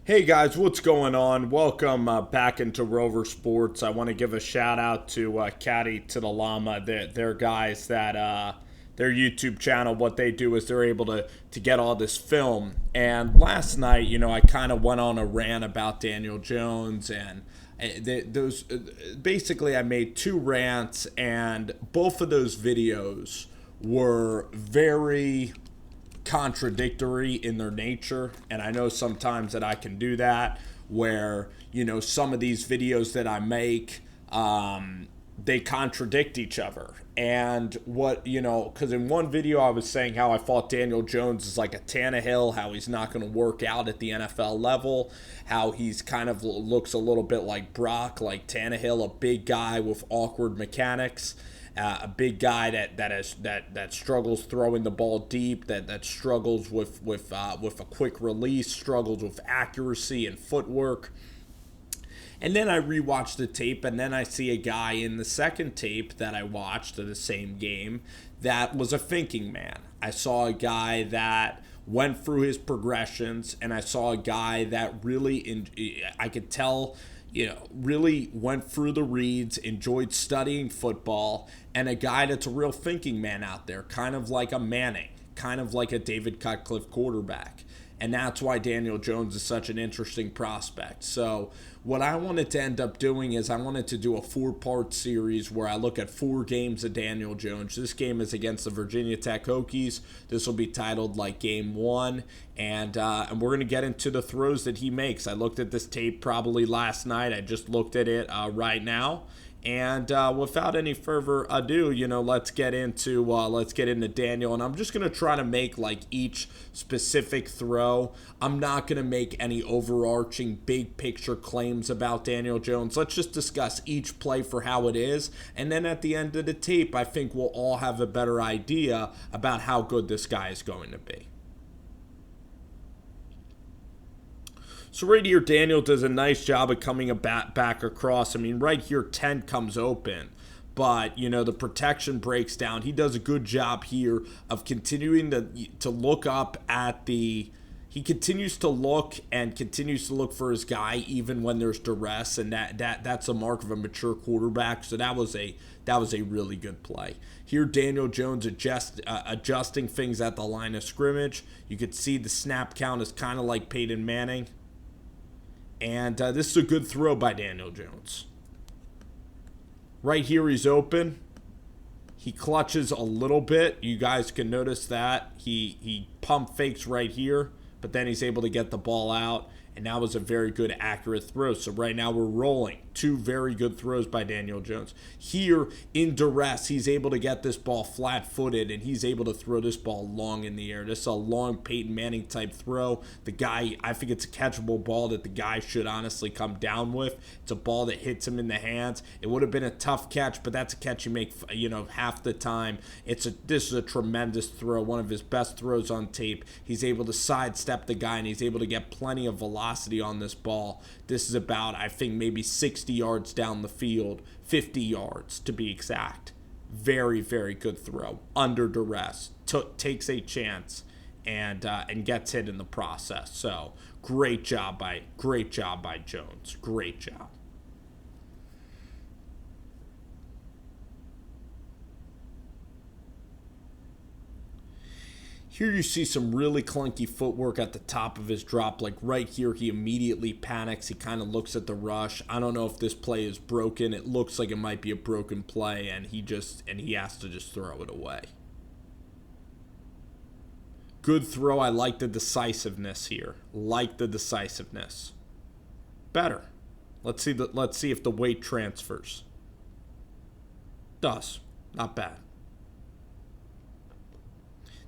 Hey guys, what's going on? Welcome back into Rover Sports. I want to give a shout out to Caddy to the Llama. They're guys that their YouTube channel, what they do is they're able to get all this film. And last night, I kind of went on a rant about Daniel Jones and those. Basically, I made two rants, and both of those videos were very contradictory in their nature. And I know sometimes that I can do that where, some of these videos that I make, they contradict each other. And because in one video I was saying how I thought Daniel Jones is like a Tannehill, how he's not going to work out at the NFL level, how he's kind of looks a little bit like Brock, like Tannehill, a big guy with awkward mechanics. A big guy that struggles throwing the ball deep, that struggles with a quick release, struggles with accuracy and footwork. And then I rewatched the tape, and then I see a guy in the second tape that I watched of the same game that was a thinking man. I saw a guy that went through his progressions, and I saw a guy that really, I could tell, really went through the reads, enjoyed studying football, and a guy that's a real thinking man out there, kind of like a Manning, kind of like a David Cutcliffe quarterback. And that's why Daniel Jones is such an interesting prospect. So what I wanted to end up doing is I wanted to do a four-part series where I look at 4 games of Daniel Jones. This game is against the Virginia Tech Hokies. This will be titled like Game 1. And we're going to get into the throws that he makes. I looked at this tape probably last night. I just looked at it right now. And without any further ado, let's get into Daniel. And I'm just gonna try to make like each specific throw. I'm not gonna make any overarching big picture claims about Daniel Jones. Let's just discuss each play for how it is, and then at the end of the tape, I think we'll all have a better idea about how good this guy is going to be. So right here, Daniel does a nice job of coming back across. I mean, right here, 10 comes open. But, the protection breaks down. He does a good job here of continuing to look up at the... He continues to look and continues to look for his guy even when there's duress, and that's a mark of a mature quarterback. So that was a really good play. Here, Daniel Jones adjusting things at the line of scrimmage. You could see the snap count is kind of like Peyton Manning. And this is a good throw by Daniel Jones. Right here, he's open. He clutches a little bit. You guys can notice that. He pump fakes right here, but then he's able to get the ball out. And that was a very good, accurate throw. So right now we're rolling. 2 very good throws by Daniel Jones. Here, in duress, he's able to get this ball flat-footed, and he's able to throw this ball long in the air. This is a long Peyton Manning type throw. The guy, I think it's a catchable ball that the guy should honestly come down with. It's a ball that hits him in the hands. It would have been a tough catch, but that's a catch you make, half the time. This is a tremendous throw, one of his best throws on tape. He's able to sidestep the guy, and he's able to get plenty of velocity on this ball. This is about, I think, maybe 60 yards down the field, 50 yards to be exact. Very, very good throw under duress. Takes a chance and gets hit in the process. So great job by Jones. Great job. Here you see some really clunky footwork at the top of his drop. Like right here, he immediately panics. He kind of looks at the rush. I don't know if this play is broken. It looks like it might be a broken play, and he has to just throw it away. Good throw. I like the decisiveness here. Like the decisiveness. Better. Let's see if the weight transfers. Does. Not bad.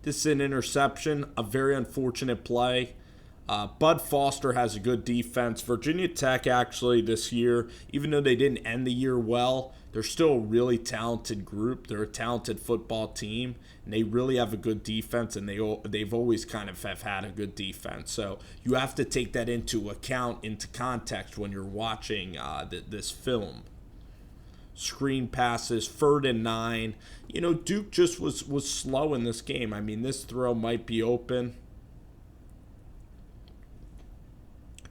This is an interception, a very unfortunate play. Bud Foster has a good defense. Virginia Tech actually this year, even though they didn't end the year well, they're still a really talented group. They're a talented football team, and they really have a good defense, and they've always kind of have had a good defense. So you have to take that into account, into context when you're watching this film. Screen passes, 3rd and 9. Duke just was slow in this game. I mean, this throw might be open.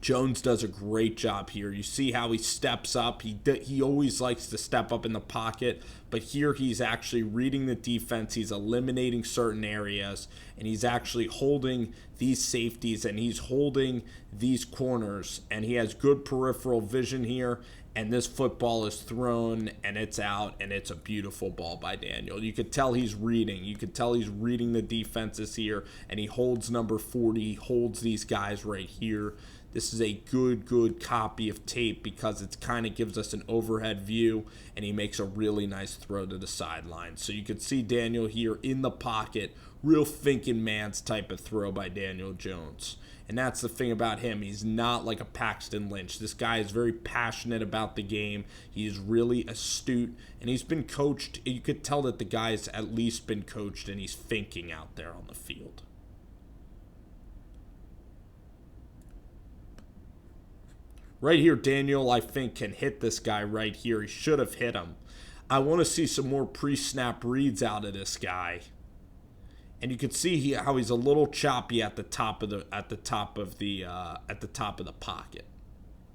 Jones does a great job here. You see how he steps up. He always likes to step up in the pocket, but here he's actually reading the defense. He's eliminating certain areas, and he's actually holding these safeties, and he's holding these corners, and he has good peripheral vision here, and this football is thrown, and it's out, and it's a beautiful ball by Daniel. You could tell he's reading. You could tell he's reading the defenses here, and he holds number 40, he holds these guys right here. This is a good copy of tape because it kind of gives us an overhead view, and he makes a really nice throw to the sideline. So you can see Daniel here in the pocket, real thinking man's type of throw by Daniel Jones. And that's the thing about him. He's not like a Paxton Lynch. This guy is very passionate about the game. He's really astute, and he's been coached. You could tell that the guy's at least been coached, and he's thinking out there on the field. Right here, Daniel, I think, can hit this guy right here. He should have hit him. I want to see some more pre-snap reads out of this guy. And you can see how he's a little choppy at the top of the pocket.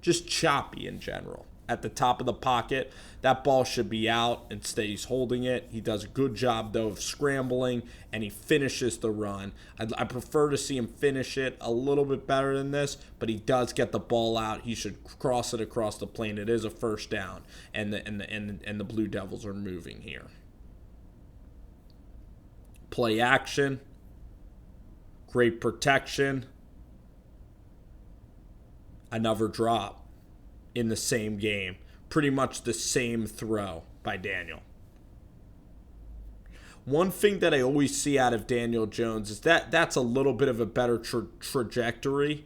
Just choppy in general. At the top of the pocket, that ball should be out. Instead, he's holding it. He does a good job, though, of scrambling, and he finishes the run. I prefer to see him finish it a little bit better than this, but he does get the ball out. He should cross it across the plane. It is a first down, and the Blue Devils are moving here. Play action. Great protection. Another drop in the same game. Pretty much the same throw by Daniel. One thing that I always see out of Daniel Jones is that's a little bit of a better trajectory,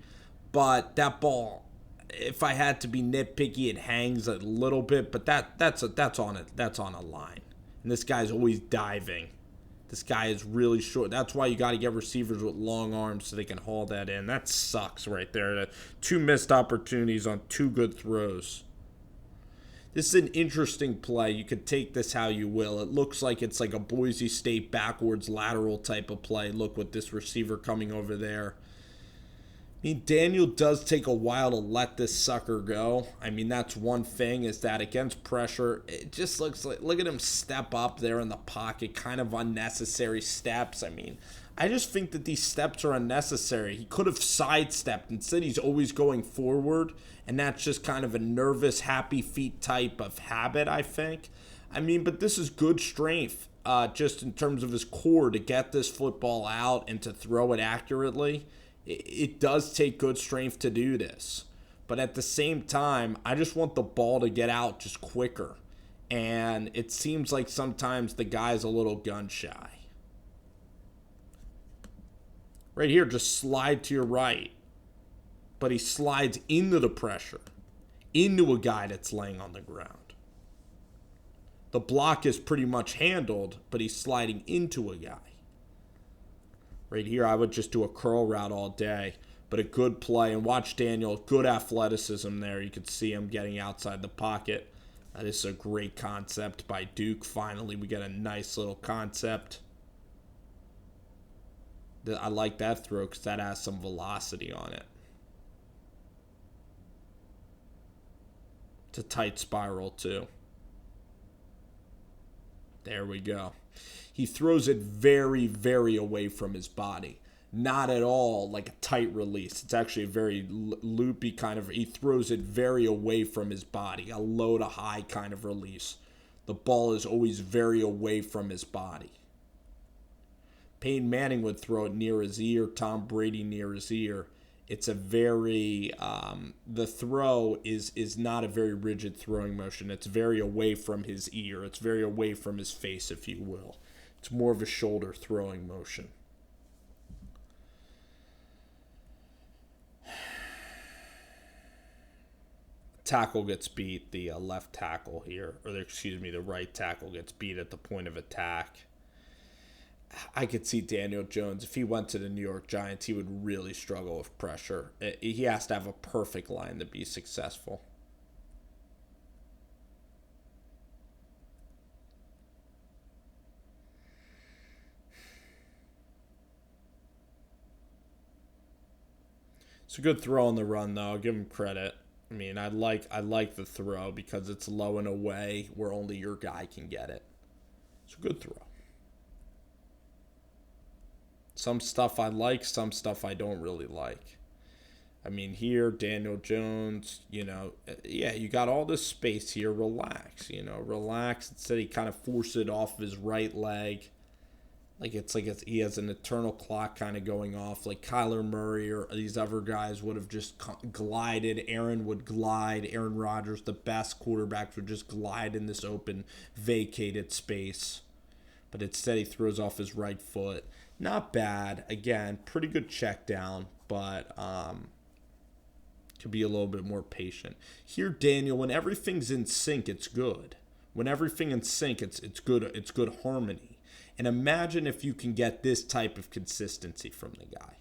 but that ball, if I had to be nitpicky, it hangs a little bit, but that's on a line. And this guy's always diving. This guy is really short. That's why you got to get receivers with long arms so they can haul that in. That sucks right there. 2 missed opportunities on 2 good throws. This is an interesting play. You could take this how you will. It looks like it's like a Boise State backwards lateral type of play. Look with this receiver coming over there. I mean, Daniel does take a while to let this sucker go. I mean, that's one thing, is that against pressure, it just looks like, look at him step up there in the pocket, kind of unnecessary steps. I mean, I just think that these steps are unnecessary. He could have sidestepped. Instead, he's always going forward, and that's just kind of a nervous, happy feet type of habit, I think. I mean, but this is good strength, just in terms of his core to get this football out and to throw it accurately. It does take good strength to do this. But at the same time, I just want the ball to get out just quicker. And it seems like sometimes the guy's a little gun shy. Right here, just slide to your right. But he slides into the pressure, into a guy that's laying on the ground. The block is pretty much handled, but he's sliding into a guy. Right here, I would just do a curl route all day, but a good play. And watch Daniel, good athleticism there. You could see him getting outside the pocket. This is a great concept by Duke. Finally, we get a nice little concept. I like that throw because that has some velocity on it. It's a tight spiral, too. There we go. He throws it very, very away from his body. Not at all like a tight release. It's actually a very loopy kind of, he throws it very away from his body. A low to high kind of release. The ball is always very away from his body. Peyton Manning would throw it near his ear. Tom Brady near his ear. It's a very, the throw is not a very rigid throwing motion. It's very away from his ear. It's very away from his face, if you will. It's more of a shoulder throwing motion. Tackle gets beat, the left tackle here, or the right tackle gets beat at the point of attack. I could see Daniel Jones, if he went to the New York Giants, he would really struggle with pressure. He has to have a perfect line to be successful. It's a good throw on the run, though. I'll give him credit. I mean, I like the throw because it's low and away where only your guy can get it. It's a good throw. Some stuff I like, some stuff I don't really like. I mean, here, Daniel Jones, yeah, you got all this space here. Relax, relax. Instead, he kind of forced it off of his right leg. He has an eternal clock kind of going off. Like Kyler Murray or these other guys would have just glided. Aaron would glide. Aaron Rodgers, the best quarterbacks, would just glide in this open, vacated space. But instead, he throws off his right foot. Not bad. Again, pretty good check down, but could be a little bit more patient. Here, Daniel, when everything's in sync, it's good. When everything in sync, it's good. It's good harmony. And imagine if you can get this type of consistency from the guy.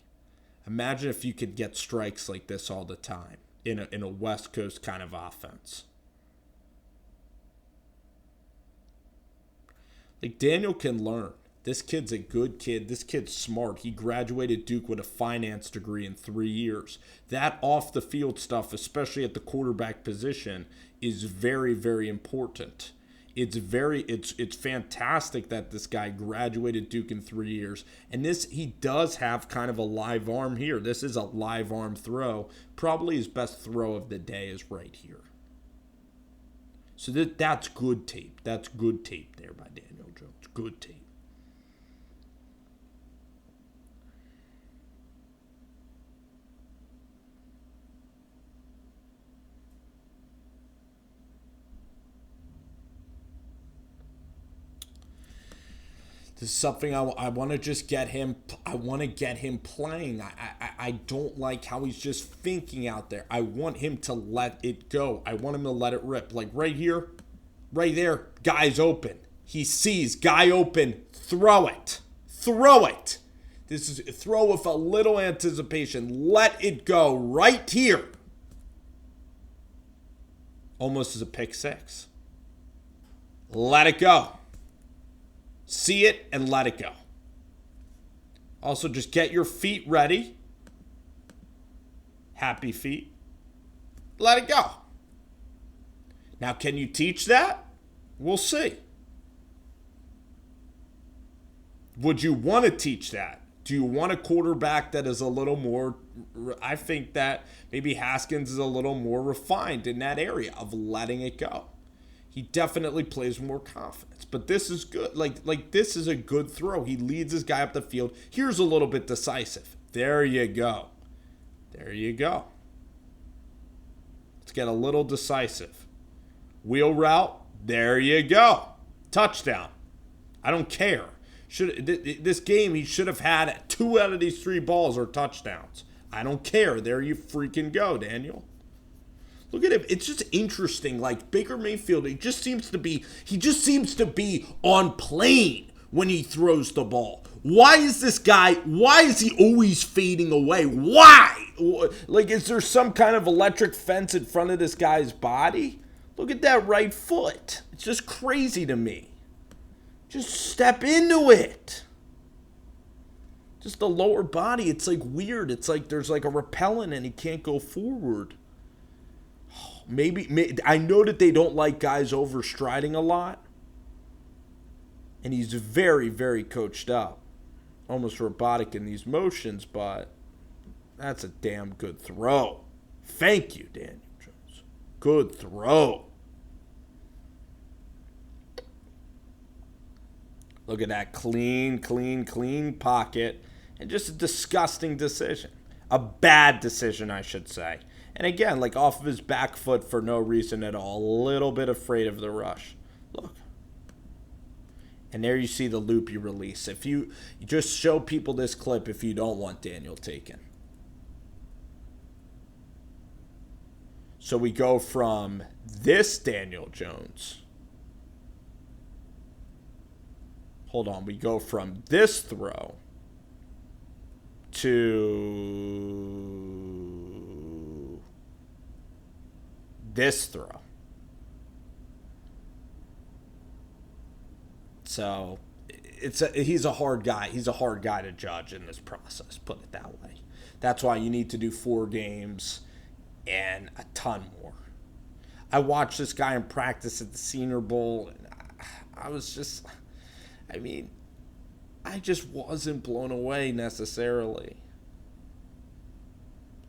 Imagine if you could get strikes like this all the time in a West Coast kind of offense. Like, Daniel can learn. This kid's a good kid. This kid's smart. He graduated Duke with a finance degree in 3 years. That off-the-field stuff, especially at the quarterback position, is very, very important. It's fantastic that this guy graduated Duke in 3 years. And he does have kind of a live arm here. This is a live arm throw. Probably his best throw of the day is right here. So that's good tape. That's good tape there by Daniel Jones. Good tape. This is something I want to just get him. I want to get him playing. I don't like how he's just thinking out there. I want him to let it go. I want him to let it rip. Like right here, right there, guy's open. He sees guy open. Throw it. Throw it. This is throw with a little anticipation. Let it go right here. Almost as a pick six. Let it go. See it and let it go. Also, just get your feet ready. Happy feet. Let it go. Now, can you teach that? We'll see. Would you want to teach that? Do you want a quarterback that is a little more... I think that maybe Haskins is a little more refined in that area of letting it go. He definitely plays more confidence. But this is good. Like this is a good throw. He leads his guy up the field. Here's a little bit decisive. There you go. There you go. Let's get a little decisive. Wheel route. There you go. Touchdown. I don't care. This game, he should have had 2 out of these 3 balls are touchdowns. I don't care. There you freaking go, Daniel. Look at him. It's just interesting. Like Baker Mayfield, he just seems to be on plane when he throws the ball. Why is he always fading away? Why? Like, is there some kind of electric fence in front of this guy's body? Look at that right foot. It's just crazy to me. Just step into it. Just the lower body, it's like weird. It's like there's like a repellent and he can't go forward. Maybe I know that they don't like guys overstriding a lot. And he's very, very coached up. Almost robotic in these motions, but that's a damn good throw. Thank you, Daniel Jones. Good throw. Look at that clean pocket. And just a disgusting decision. A bad decision, I should say. And again, like off of his back foot for no reason at all. A little bit afraid of the rush. Look. And there you see the loopy release. If you just show people this clip if you don't want Daniel taken. So we go from this Daniel Jones. Hold on. We go from this throw to this throw. So he's a hard guy. He's a hard guy to judge in this process, put it that way. That's why you need to do 4 games and a ton more. I watched this guy in practice at the Senior Bowl, and I was just, I mean, I just wasn't blown away necessarily.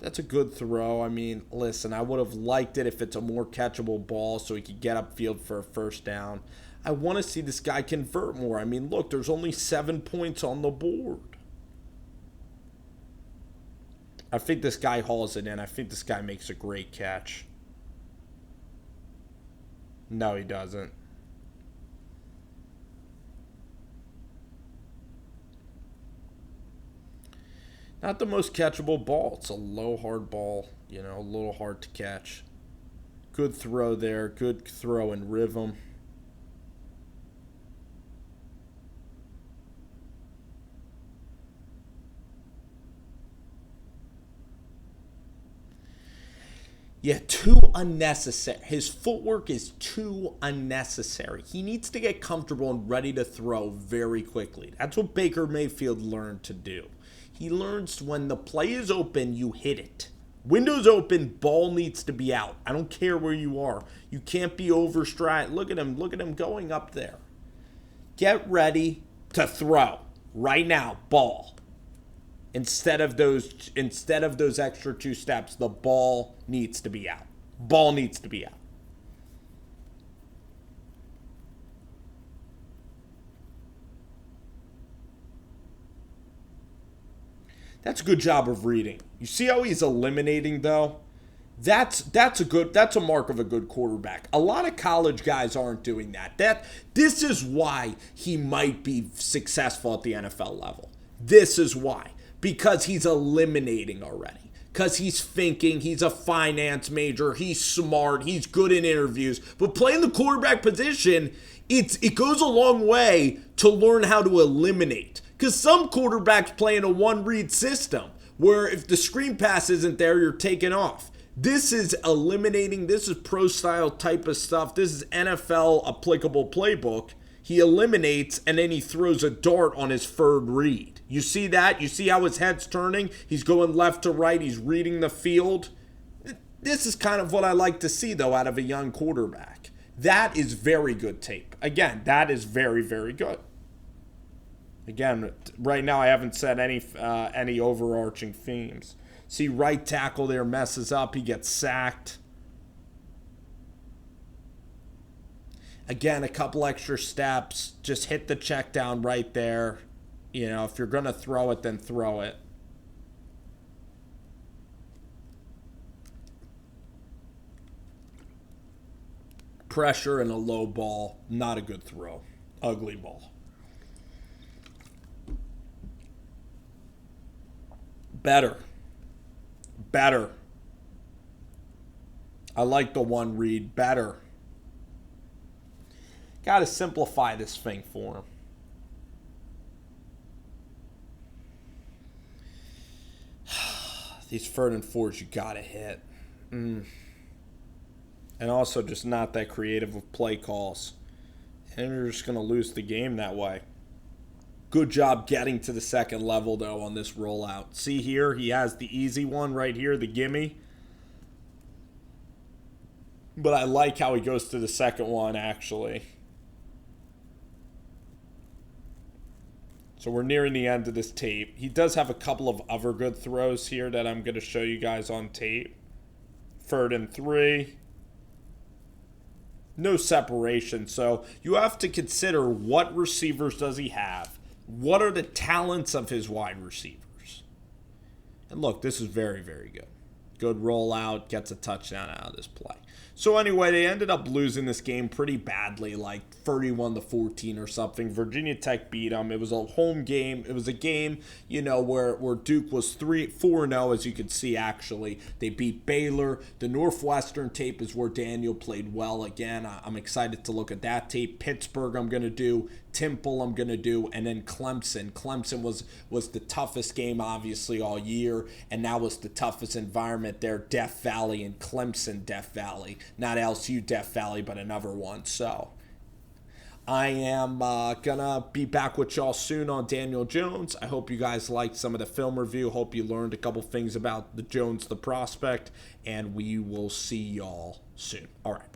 That's a good throw. I mean, listen, I would have liked it if it's a more catchable ball so he could get upfield for a first down. I want to see this guy convert more. I mean, look, there's only 7 points on the board. I think this guy hauls it in. I think this guy makes a great catch. No, he doesn't. Not the most catchable ball. It's a low, hard ball, a little hard to catch. Good throw there. Good throw in rhythm. Yeah, too unnecessary. His footwork is too unnecessary. He needs to get comfortable and ready to throw very quickly. That's what Baker Mayfield learned to do. He learns when the play is open, you hit it. Window's open, ball needs to be out. I don't care where you are. You can't be overstride. Look at him going up there. Get ready to throw. Right now, ball. Instead of those extra 2 steps, the ball needs to be out. Ball needs to be out. That's a good job of reading. You see how he's eliminating though? That's a mark of a good quarterback. A lot of college guys aren't doing that. This is why he might be successful at the NFL level. This is why. Because he's eliminating already. Because he's thinking, he's a finance major, he's smart, he's good in interviews. But playing the quarterback position, it goes a long way to learn how to eliminate. Because some quarterbacks play in a one-read system where if the screen pass isn't there, you're taking off. This is eliminating, this is pro-style type of stuff. This is NFL applicable playbook. He eliminates, and then he throws a dart on his third read. You see that? You see how his head's turning? He's going left to right. He's reading the field. This is kind of what I like to see, though, out of a young quarterback. That is very good tape. Again, that is very, very good. Again, right now I haven't said any overarching themes. See, right tackle there messes up. He gets sacked. Again, a couple extra steps. Just hit the check down right there. If you're going to throw it, then throw it. Pressure and a low ball. Not a good throw. Ugly ball. Better. I like the one read. Better. Got to simplify this thing for him. These third and fours you got to hit. And also just not that creative with play calls. And you're just going to lose the game that way. Good job getting to the second level, though, on this rollout. See here, he has the easy one right here, the gimme. But I like how he goes to the second one, actually. So we're nearing the end of this tape. He does have a couple of other good throws here that I'm going to show you guys on tape. 3rd and 3. No separation. So you have to consider what receivers does he have. What are the talents of his wide receivers? And look, this is very, very good. Good rollout, gets a touchdown out of this play. So anyway, they ended up losing this game pretty badly, like 31-14 or something. Virginia Tech beat them. It was a home game. It was a game, where Duke was 4-0, as you can see, actually. They beat Baylor. The Northwestern tape is where Daniel played well again. I'm excited to look at that tape. Pittsburgh I'm going to do. Temple I'm going to do, and then Clemson. Clemson was the toughest game, obviously, all year, and that was the toughest environment there, Death Valley and Clemson Death Valley. Not LSU Death Valley, but another one. So I am gonna be back with y'all soon on Daniel Jones. I hope you guys liked some of the film review. Hope you learned a couple things about the Jones, the prospect, and we will see y'all soon. All right.